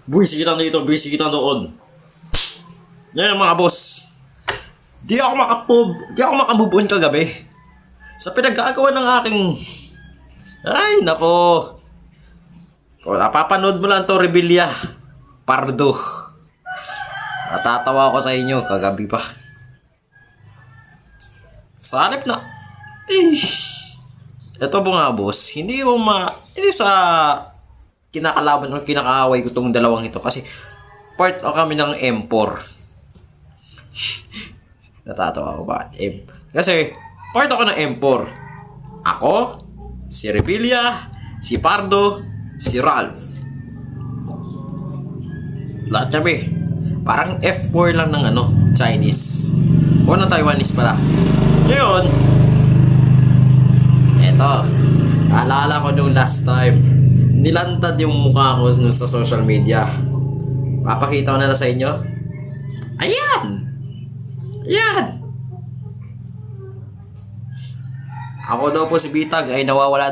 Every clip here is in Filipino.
Busy kita dito, busy kita doon. Ngayon mga boss, di ako makamove on kagabi sa pinagkagawa ng aking... Ay, nako. Kung napapanood mo lang to, Rebilla Pardo. Natatawa ako sa inyo kagabi pa. Sa halip na... Ito po nga boss, hindi sa kinakalaban o kinakaaway ko tong dalawang ito kasi part o kami ng M4. Natatawa ako ba? Kasi part ako ng M4. Ako, si Rebilla, si Pardo, si Ralph. Lahat sabi, parang F4 lang ng Chinese. O ng Taiwanese pala. Ngayon, eto, alala ko nung last time, nilantad yung mukha ko sa social media. Papakita ko na sa inyo. Ayan! Ayan! Ako daw po si Bitag ay nawawala.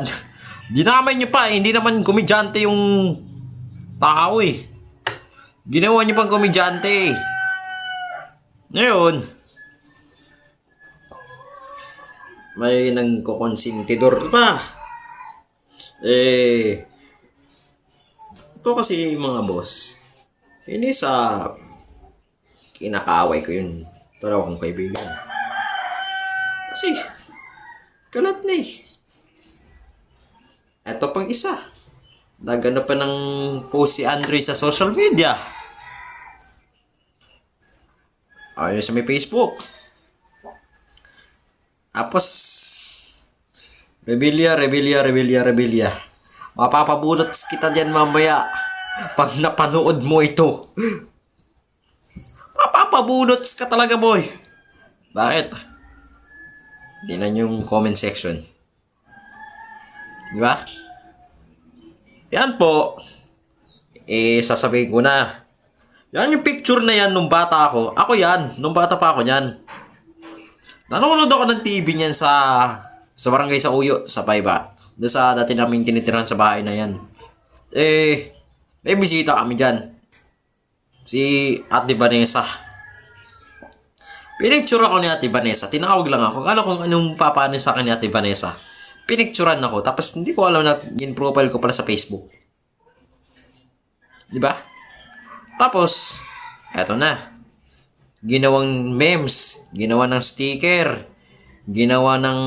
Dinamay niyo pa, hindi naman komedyante yung tao eh. Ginawa niyo pang komedyante. Ngayon, may nagkokonsintidor pa. Ito kasi mga boss, hindi sa kinakaaway ko yun dalawang kaibigan. Kasi, kalat na eh. Ito pang isa. Nagano pa ng post si Andre sa social media. Ayun sa may Facebook. Tapos, Rebilla. Mapapabunot kita dyan mamaya pag napanood mo ito. Mapapabunot ka talaga, boy. Bakit? Tingnan yung comment section. Di ba? Yan po. Sasabihin ko na. Yan yung picture na yan nung bata ako. Ako yan. Nung bata pa ako yan. Nanonood ako ng TV niyan sa barangay sa Uyo, sa Paiba. Doon sa dati namin tinitirahan sa bahay na yan. May bisita kami dyan. Si Ate Vanessa. Pinicture ako ni Ate Vanessa. Tinawag lang ako. Kala ko anong papaano sa akin ni Ate Vanessa. Pinicturean ako. Tapos hindi ko alam na yung profile ko pala sa Facebook. Diba? Tapos, eto na. Ginawang memes. Ginawa ng sticker. Ginawa ng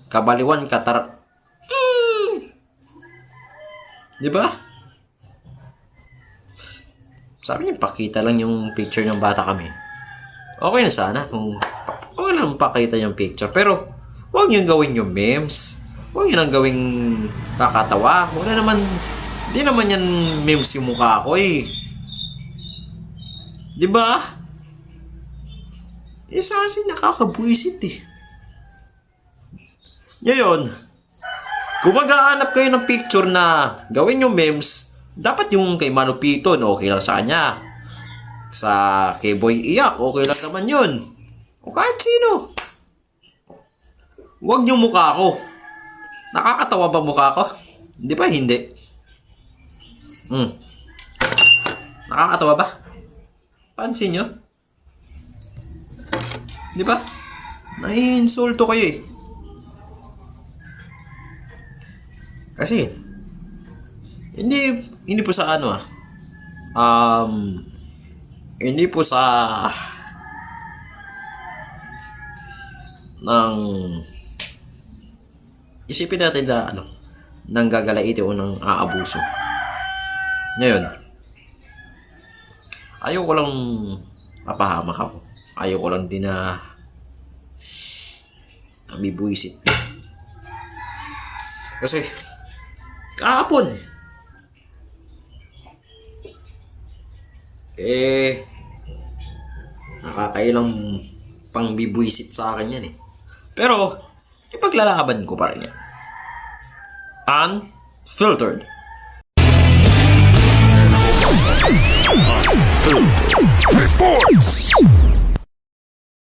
kabaliwan, Diba? Sabi niya, pakita lang yung picture ng bata kami. Okay na sana kung okay lang pakita yung picture. Pero, huwag niyong gawin yung memes. Huwag niyong gawing kakatawa. Wala naman, di naman yan memes yung mukha ko eh. Diba? Isa kasi nakakabuisit eh. Ngayon, kung maghahanap kayo ng picture na gawin yung memes, dapat yung kay Mano Piton, okay lang sa kanya. Sa kay Boy Iyak, okay lang naman yun. O kahit sino. Huwag yung mukha ko. Nakakatawa ba mukha ko? Hindi ba? Hindi. Nakakatawa ba? Pansin nyo? Di ba? Nai-insulto kayo eh. Kasi, hindi po sa hindi po sa ng isipin natin na nang gagalaiti o nang aabuso. Ngayon, ayaw ko lang mapahamak ako. Ayaw ko lang din na bibuisit. Kasi, kahapon, nakakailang pang bibuisit sa akin yan eh. Pero, ipaglalaban ko pa rin yan. Unfiltered. Reports.